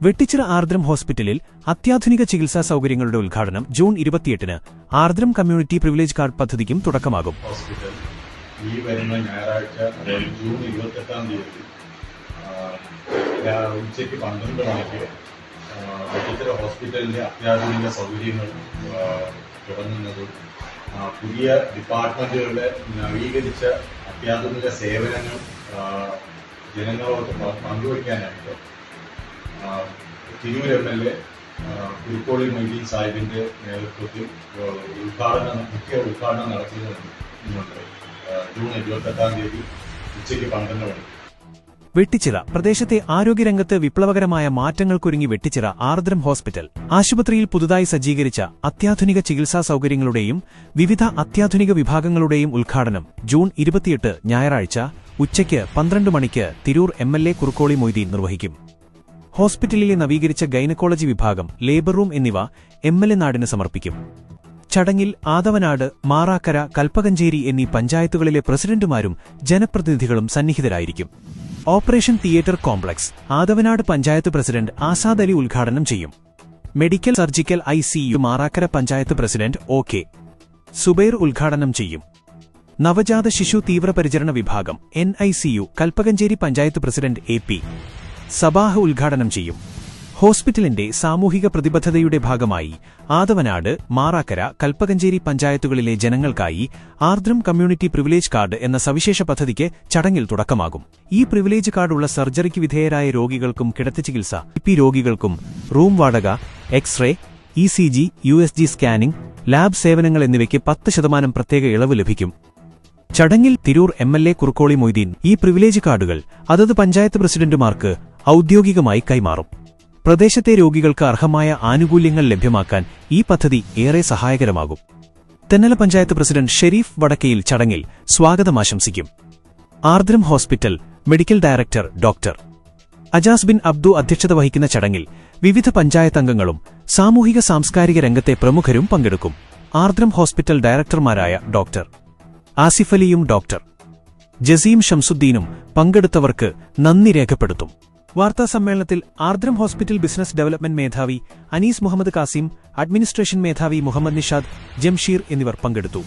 വെട്ടിച്ചിറ ആർദ്രം ഹോസ്പിറ്റലിൽ അത്യാധുനിക ചികിത്സാ സൗകര്യങ്ങളുടെ ഉദ്ഘാടനം ജൂൺ 28-ന് ആർദ്രം കമ്മ്യൂണിറ്റി പ്രിവിലേജ് കാർഡ് പദ്ധതിക്കും തുടക്കമാകും. ഹോസ്പിറ്റൽ ഈ വരുന്ന ഞായറാഴ്ച ജൂൺ 28-ാം തീയതി ഉച്ചയ്ക്ക് 12 മണിക്ക് വെട്ടിച്ചിറ ഹോസ്പിറ്റലിന്റെ അത്യാധുനിക സൗകര്യങ്ങൾ തുടങ്ങുന്നതും പുതിയ ഡിപ്പാർട്ട്മെന്റുകളുടെ നവീകരിച്ച അത്യാധുനിക സേവനങ്ങൾ ജനങ്ങളോട് പങ്കുവയ്ക്കാനായിട്ട് തിരൂർ MLA കുരുക്കോളി മൊയ്തീൻ സാഹിബിന്റെ നേതൃത്വത്തിൽ മുഖ്യ ഉദ്ഘാടനം നടത്തുന്നുണ്ട്. ജൂൺ 28-ാം തീയതി ഉച്ചയ്ക്ക് 12 മണി. വെട്ടിച്ചിറ പ്രദേശത്തെ ആരോഗ്യരംഗത്ത് വിപ്ലവകരമായ മാറ്റങ്ങൾക്കൊരുങ്ങി വെട്ടിച്ചിറ ആർദ്രം ഹോസ്പിറ്റൽ ആശുപത്രിയിൽ പുതുതായി സജ്ജീകരിച്ച അത്യാധുനിക ചികിത്സാ സൗകര്യങ്ങളുടെയും വിവിധ അത്യാധുനിക വിഭാഗങ്ങളുടെയും ഉദ്ഘാടനം ജൂൺ 28 ഞായറാഴ്ച ഉച്ചയ്ക്ക് 12 മണിക്ക് തിരൂർ MLA കുരുക്കോളി മൊയ്തീൻ നിർവഹിക്കും. ഹോസ്പിറ്റലിലെ നവീകരിച്ച ഗൈനക്കോളജി വിഭാഗം, ലേബർ റൂം എന്നിവ MLA നാടിന് സമർപ്പിക്കും. ചടങ്ങിൽ ആദവനാട്, മാറാക്കര, കൽപ്പകഞ്ചേരി എന്നീ പഞ്ചായത്തുകളിലെ പ്രസിഡന്റുമാരും ജനപ്രതിനിധികളും സന്നിഹിതരായിരിക്കും. Operation theatre complex Athavanad panchayat president Azad Ali ഉദ്ഘാടനം ചെയ്യും. Medical surgical ICU Marakkara panchayat president OK Subair ഉദ്ഘാടനം ചെയ്യും. നവജാത ശിശു തീവ്രപരിചരണ വിഭാഗം NICU Kalpakanchery panchayat president AP Sabah ഉദ്ഘാടനം ചെയ്യും. ഹോസ്പിറ്റലിന്റെ സാമൂഹിക പ്രതിബദ്ധതയുടെ ഭാഗമായി ആദവനാട്, മാറാക്കര, കൽപ്പകഞ്ചേരി പഞ്ചായത്തുകളിലെ ജനങ്ങൾക്കായി ആർദ്രം കമ്മ്യൂണിറ്റി പ്രിവിലേജ് കാർഡ് എന്ന സവിശേഷ പദ്ധതിക്ക് ചടങ്ങിൽ തുടക്കമാകും. ഈ പ്രിവിലേജ് കാർഡുള്ള സർജറിക്ക് വിധേയരായ രോഗികൾക്കും കിടത്തിച്ചികിത്സ, IP രോഗികൾക്കും റൂം വാടക, x-ray, ECG, USG scanning, lab സേവനങ്ങൾ എന്നിവയ്ക്ക് 10% പ്രത്യേക ഇളവ് ലഭിക്കും. ചടങ്ങിൽ തിരൂർ MLA കുരുക്കോളി മൊയ്തീൻ ഈ പ്രിവിലേജ് കാർഡുകൾ അതത് പഞ്ചായത്ത് പ്രസിഡന്റുമാർക്ക് ഔദ്യോഗികമായി കൈമാറും. പ്രദേശത്തെ രോഗികൾക്ക് അർഹമായ ആനുകൂല്യങ്ങൾ ലഭ്യമാക്കാൻ ഈ പദ്ധതി ഏറെ സഹായകരമാകും. തെന്നല പഞ്ചായത്ത് പ്രസിഡന്റ് ഷെരീഫ് വടക്കയിൽ ചടങ്ങിൽ സ്വാഗതമാശംസിക്കും. Aardram hospital medical director doctor Ajas bin Abdu അധ്യക്ഷത വഹിക്കുന്ന ചടങ്ങിൽ വിവിധ പഞ്ചായത്തംഗങ്ങളും സാമൂഹിക സാംസ്കാരിക രംഗത്തെ പ്രമുഖരും പങ്കെടുക്കും. ആർദ്രം ഹോസ്പിറ്റൽ ഡയറക്ടർമാരായ ഡോക്ടർ ആസിഫലിയും ഡോക്ടർ ജസീം ഷംസുദ്ദീനും പങ്കെടുത്തവർക്ക് നന്ദി രേഖപ്പെടുത്തും. വാർത്താസമ്മേളനത്തിൽ ആർദ്രം ഹോസ്പിറ്റൽ ബിസിനസ് ഡെവലപ്മെന്റ് മേധാവി അനീസ് മുഹമ്മദ് കാസിം, അഡ്മിനിസ്ട്രേഷൻ മേധാവി മുഹമ്മദ് നിഷാദ്, ജംഷീർ എന്നിവർ പങ്കെടുത്തു.